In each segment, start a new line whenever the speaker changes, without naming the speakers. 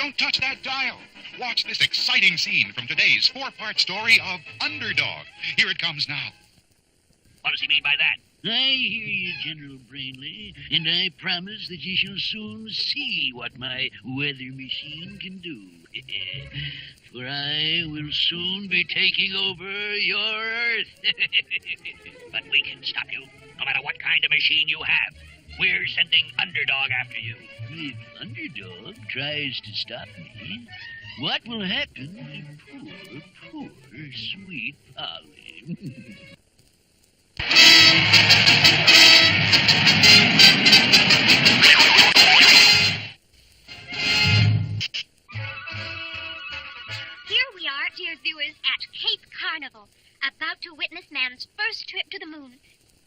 Don't touch that dial. Watch this exciting scene from today's four-part story of Underdog. Here it comes now.
What does he mean by that?
I hear you, General Brainley, and I promise that you shall soon see what my weather machine can do. For I will soon be taking over your Earth.
But we can stop you, no matter what kind of machine you have. We're sending Underdog after you.
If Underdog tries to stop me, what will happen to poor, sweet Polly?
Here we are, dear viewers, at Cape Carnival, about to witness man's first trip to the moon.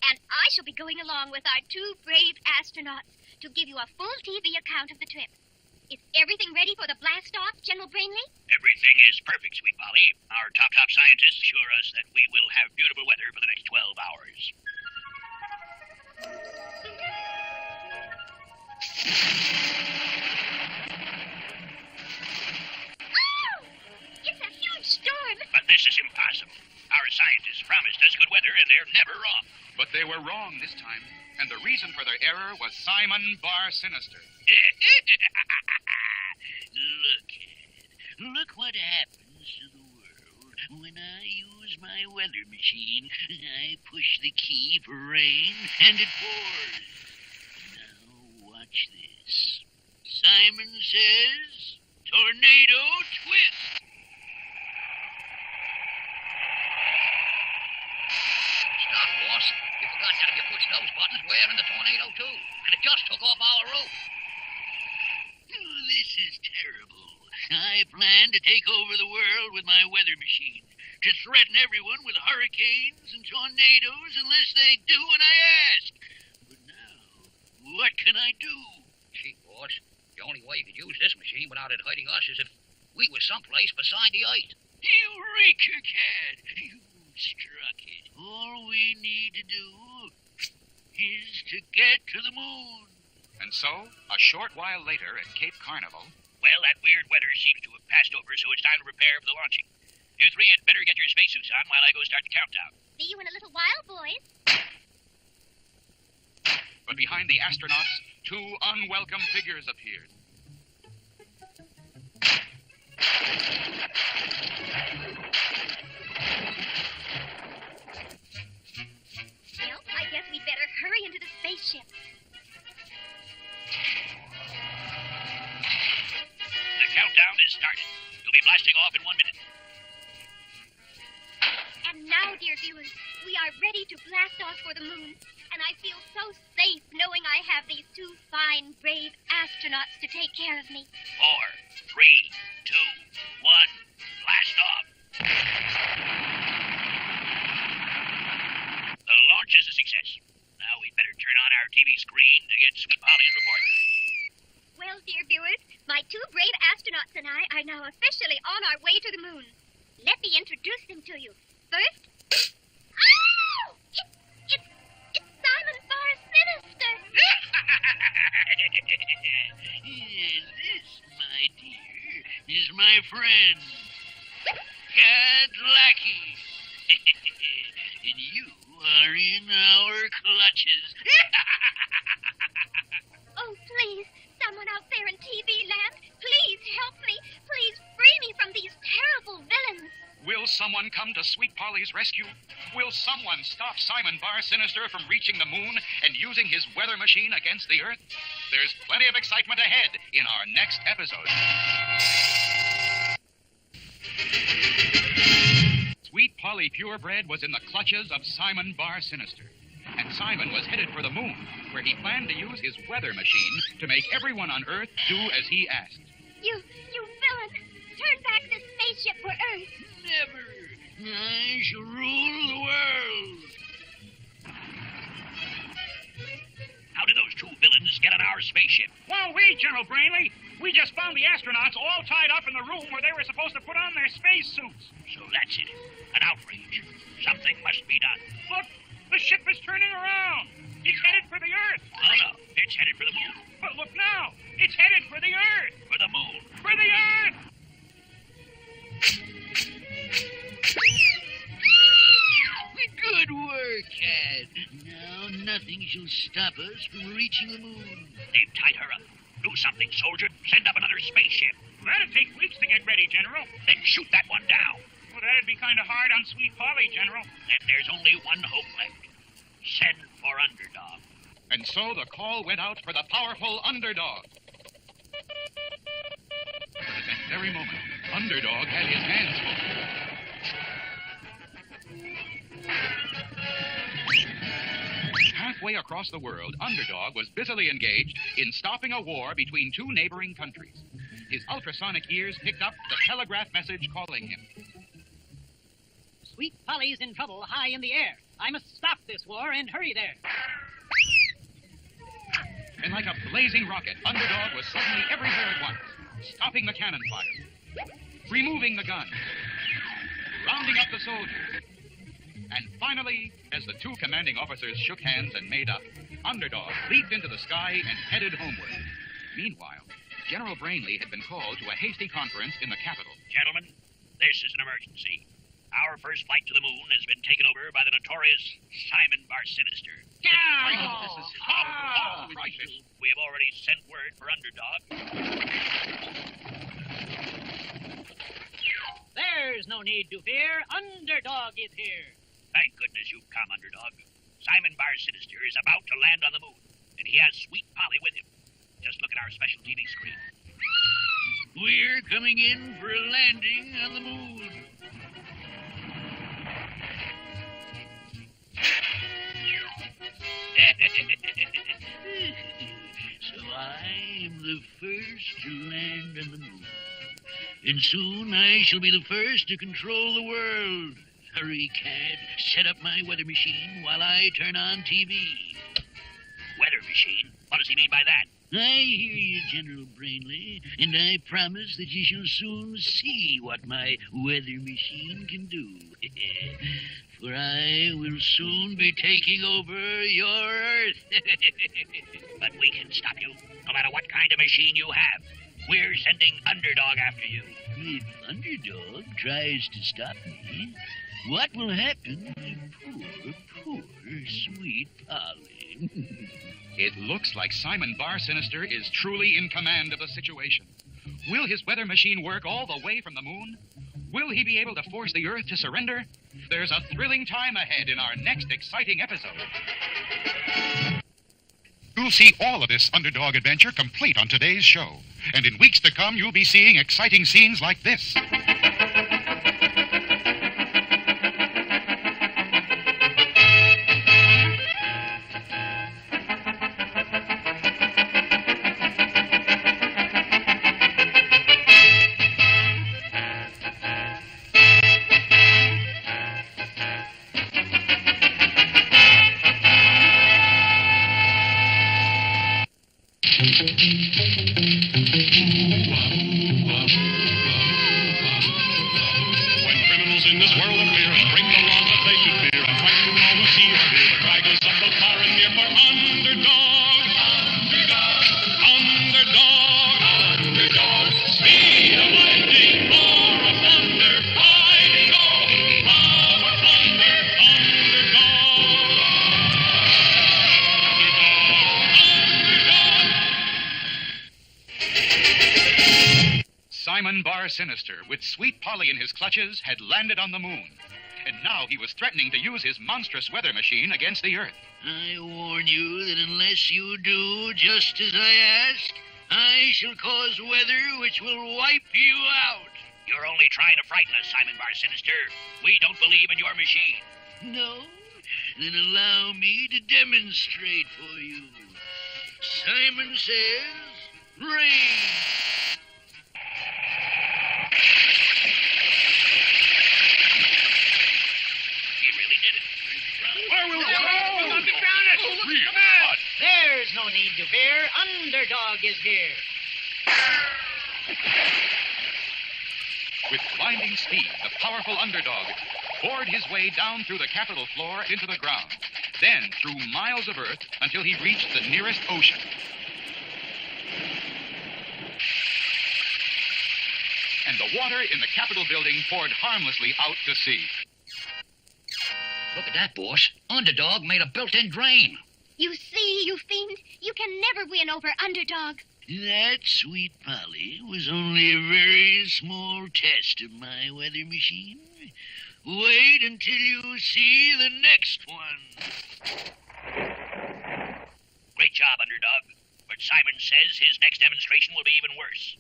And I shall be going along with our two brave astronauts to give you a full TV account of the trip. Is everything ready for the blast-off, General Brainley?
Everything is perfect, sweet Polly. Our top scientists assure us that we will have beautiful weather for the next 12 hours.
Oh! It's a huge storm!
But this is impossible. Our scientists promised us good weather, and they're never wrong.
But they were wrong this time, and the reason for their error was Simon Bar Sinister.
Look what happens to the world when I use my weather machine. I push the key for rain, and it pours. Now watch this. Simon says, tornado twist.
Stop, boss. You forgot that if you push those buttons, we're in the tornado, too. And it just took off our roof.
Oh, this is terrible. I plan to take over the world with my weather machine, to threaten everyone with hurricanes and tornadoes unless they do what I ask. But now, what can I do?
Gee, boss, the only way you could use this machine without it hurting us is if we were someplace beside the ice.
Eureka, Cat! You struck it. All we need to do is to get to the moon.
And so, a short while later at Cape Carnival...
Well, that weird weather seems to have passed over, so it's time to prepare for the launching. You three had better get your spacesuits on while I go start the countdown.
See you in a little while, boys.
But behind the astronauts, two unwelcome figures appeared.
Well, I guess we'd better hurry into the spaceship.
The countdown is started. We'll be blasting off in 1 minute.
And now, dear viewers, we are ready to blast off for the moon. And I feel so safe knowing I have these two fine, brave astronauts to take care of me.
4, 3, 2, 1, blast off. The launch is a success. Now we'd better turn on our TV screen to get Sweet Polly's report.
Well, dear viewers, my two brave astronauts and I are now officially on our way to the moon. Let me introduce them to you. First... Oh! It's Simon Bar Sinister!
This, my dear, is my friend, Cat Lackey. And you are in our clutches.
Oh, please, someone out there in TV land, please help me. Please free me from these terrible villains.
Will someone come to Sweet Polly's rescue? Will someone stop Simon Bar Sinister from reaching the moon and using his weather machine against the Earth? There's plenty of excitement ahead in our next episode. Sweet Polly Purebred was in the clutches of Simon Bar Sinister. And Simon was headed for the moon, where he planned to use his weather machine to make everyone on Earth do as he asked.
You villain! Turn back this spaceship for Earth!
Never. I shall rule the world.
How did those two villains get on our spaceship?
Well, General Brainley, we just found the astronauts all tied up in the room where they were supposed to put on their spacesuits.
So that's it. An outrage. Something must be done.
Look, the ship is turning around. It's headed for the Earth.
Oh, no. It's headed for the moon.
But look now. It's headed for the Earth.
For the moon.
For the
shall stop us from reaching the moon.
They've tied her up. Do something, soldier. Send up another spaceship.
That'd take weeks to get ready, General.
Then shoot that one down.
Well, that'd be kind of hard on Sweet Polly, General.
Then there's only one hope left. Send for Underdog.
And so the call went out for the powerful Underdog. But at that very moment, Underdog had his hands full. Halfway across the world, Underdog was busily engaged in stopping a war between two neighboring countries. His ultrasonic ears picked up the telegraph message calling him.
Sweet Polly's in trouble high in the air. I must stop this war and hurry there.
And like a blazing rocket, Underdog was suddenly everywhere at once, stopping the cannon fire, removing the guns, rounding up the soldiers. And finally, as the two commanding officers shook hands and made up, Underdog leaped into the sky and headed homeward. Meanwhile, General Brainley had been called to a hasty conference in the capital.
Gentlemen, this is an emergency. Our first flight to the moon has been taken over by the notorious Simon Bar-Sinister.
This is horrible crisis.
We have already sent word for Underdog.
There's no need to fear. Underdog is here.
Thank goodness you've come, Underdog. Simon Bar-Sinister is about to land on the moon, and he has Sweet Polly with him. Just look at our special TV screen.
We're coming in for a landing on the moon. So I'm the first to land on the moon. And soon I shall be the first to control the world. Hurry, Cad. Set up my weather machine while I turn on TV.
Weather machine? What does he mean by that?
I hear you, General Brainley, and I promise that you shall soon see what my weather machine can do. For I will soon be taking over your Earth.
But we can stop you, no matter what kind of machine you have. We're sending Underdog after you.
If Underdog tries to stop me, what will happen to poor, Sweet Polly?
It looks like Simon Bar-Sinister is truly in command of the situation. Will his weather machine work all the way from the moon? Will he be able to force the Earth to surrender? There's a thrilling time ahead in our next exciting episode. You'll see all of this Underdog adventure complete on today's show. And in weeks to come, you'll be seeing exciting scenes like this. Simon Bar-Sinister, with Sweet Polly in his clutches, had landed on the moon. And now he was threatening to use his monstrous weather machine against the Earth.
I warn you that unless you do just as I ask, I shall cause weather which will wipe you out.
You're only trying to frighten us, Simon Bar-Sinister. We don't believe in your machine.
No? Then allow me to demonstrate for you. Simon says, rain.
There's no need to fear. Underdog is here.
With blinding speed, the powerful Underdog bored his way down through the Capitol floor into the ground, then through miles of earth until he reached the nearest ocean. And the water in the Capitol building poured harmlessly out to sea.
Look at that, boss. Underdog made a built-in drain.
You see, you fiend, you can never win over Underdog.
That, Sweet Polly, was only a very small test of my weather machine. Wait until you see the next one.
Great job, Underdog. But Simon says his next demonstration will be even worse.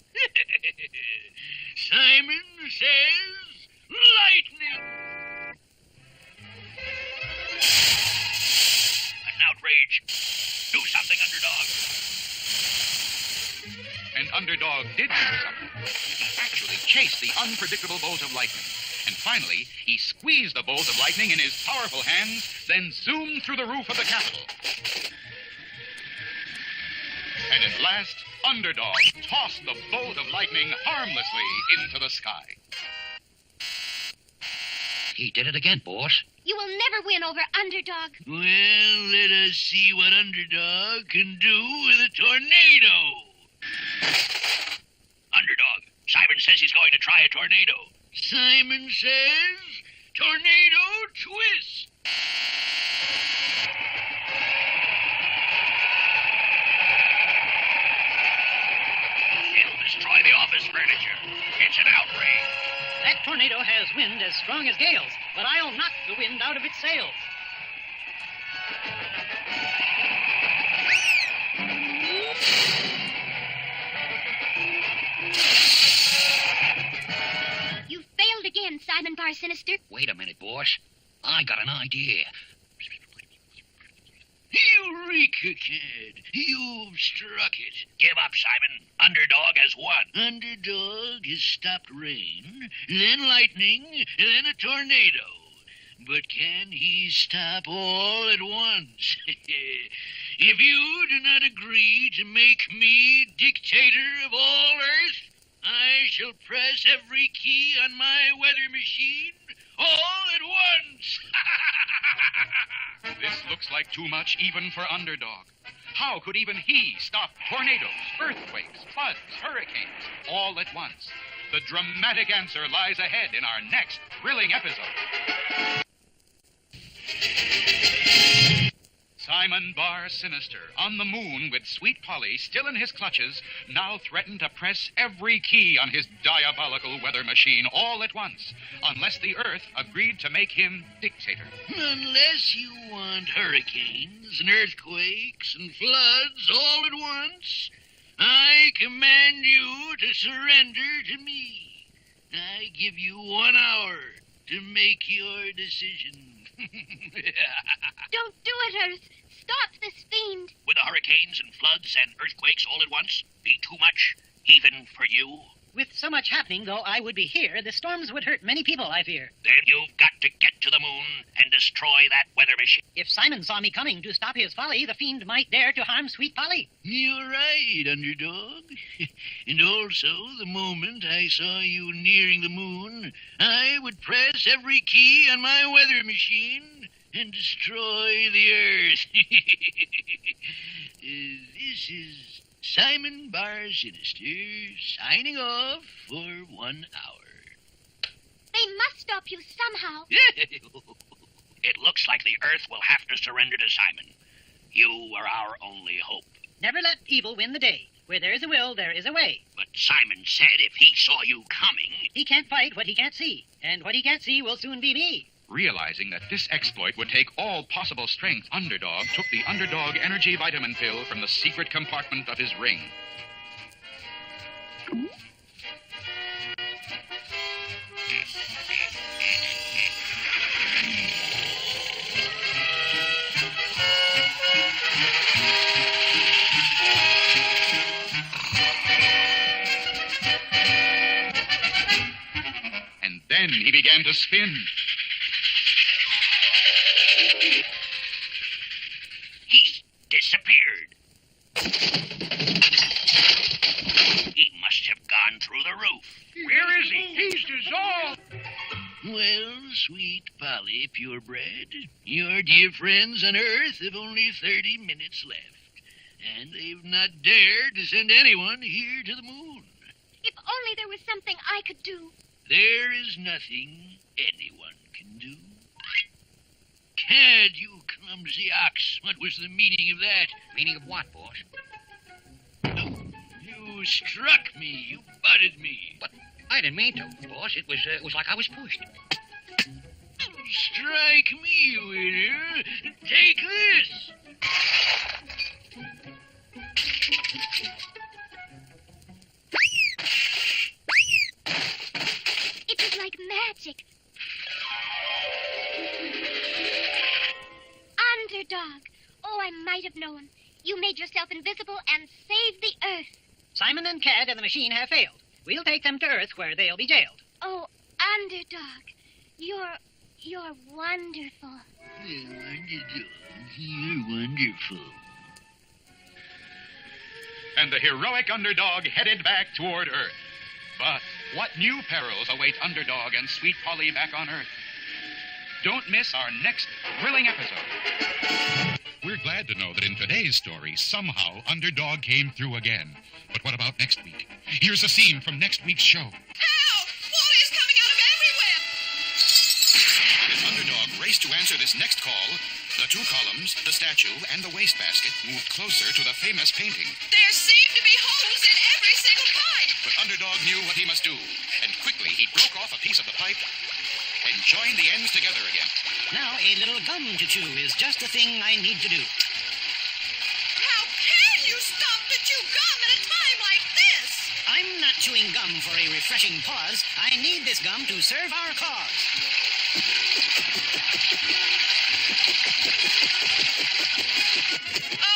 Simon says lightning.
An outrage. Do something, Underdog.
And Underdog did do something. He actually chased the unpredictable bolt of lightning. And finally, he squeezed the bolt of lightning in his powerful hands, then zoomed through the roof of the Capitol. And at last, Underdog tossed the bolt of lightning harmlessly into the sky.
He did it again, boss.
You will never win over Underdog.
Well, let us see what Underdog can do with a tornado.
Underdog, Simon says he's going to try a tornado.
Simon says tornado twist.
It'll destroy the office furniture. It's an outrage.
That tornado has wind as strong as gales, but I'll knock the wind out of its sails.
You failed again, Simon Bar Sinister.
Wait a minute, boss. I got an idea. Eureka, kid. You've struck it.
Give up, Simon. Underdog has won.
Underdog has stopped rain, then lightning, then a tornado. But can he stop all at once? If you do not agree to make me dictator of all Earth, I shall press every key on my weather machine all at once.
This looks like too much even for Underdog. How could even he stop tornadoes, earthquakes, floods, hurricanes, all at once? The dramatic answer lies ahead in our next thrilling episode. Simon Bar Sinister, on the moon with Sweet Polly still in his clutches, now threatened to press every key on his diabolical weather machine all at once, unless the Earth agreed to make him dictator.
Unless you want hurricanes and earthquakes and floods all at once, I command you to surrender to me. I give you 1 hour to make your decision.
Don't do it, Earth. Stop this fiend.
Would the hurricanes and floods and earthquakes all at once be too much, even for you?
With so much happening, though I would be here, the storms would hurt many people, I fear.
Then you've got to get to the moon and destroy that weather machine.
If Simon saw me coming to stop his folly, the fiend might dare to harm Sweet Polly.
You're right, Underdog. And also, the moment I saw you nearing the moon, I would press every key on my weather machine and destroy the Earth. This is Simon Bar Sinister signing off for 1 hour.
They must stop you somehow.
It looks like the Earth will have to surrender to Simon. You are our only hope.
Never let evil win the day. Where there is a will, there is a way.
But Simon said if he saw you coming...
He can't fight what he can't see, and what he can't see will soon be me.
Realizing that this exploit would take all possible strength, Underdog took the Underdog Energy Vitamin Pill from the secret compartment of his ring. And then he began to spin.
He's disappeared. He must have gone through the roof.
Where is he? He's dissolved.
Well, Sweet Polly Purebred, your dear friends on Earth have only 30 minutes left, and they've not dared to send anyone here to the moon.
If only there was something I could do.
There is nothing anyone can do. Can't you clumsy ox. What was the meaning of that?
Meaning of what, boss?
You struck me. You butted me.
But I didn't mean to, boss. It was like I was pushed.
Strike me, winner. Take this.
It was like magic. Underdog. Oh, I might have known. You made yourself invisible and saved the Earth.
Simon and Cad and the machine have failed. We'll take them to Earth where they'll be jailed.
Oh, Underdog. You're wonderful.
Underdog, you're wonderful.
And the heroic Underdog headed back toward Earth. But what new perils await Underdog and Sweet Polly back on Earth? Don't miss our next thrilling episode.
We're glad to know that in today's story, somehow Underdog came through again. But what about next week? Here's a scene from next week's show.
Help! Wally is coming out of everywhere!
As Underdog raced to answer this next call, the two columns, the statue, and the wastebasket moved closer to the famous painting.
There seem to be holes in every single pipe!
But Underdog knew what he must do, and quickly he broke off a piece of the pipe and joined the ends together again.
Now a little gum to chew is just the thing I need to do.
How can you stop to chew gum at a time like this?
I'm not chewing gum for a refreshing pause. I need this gum to serve our cause.
Oh,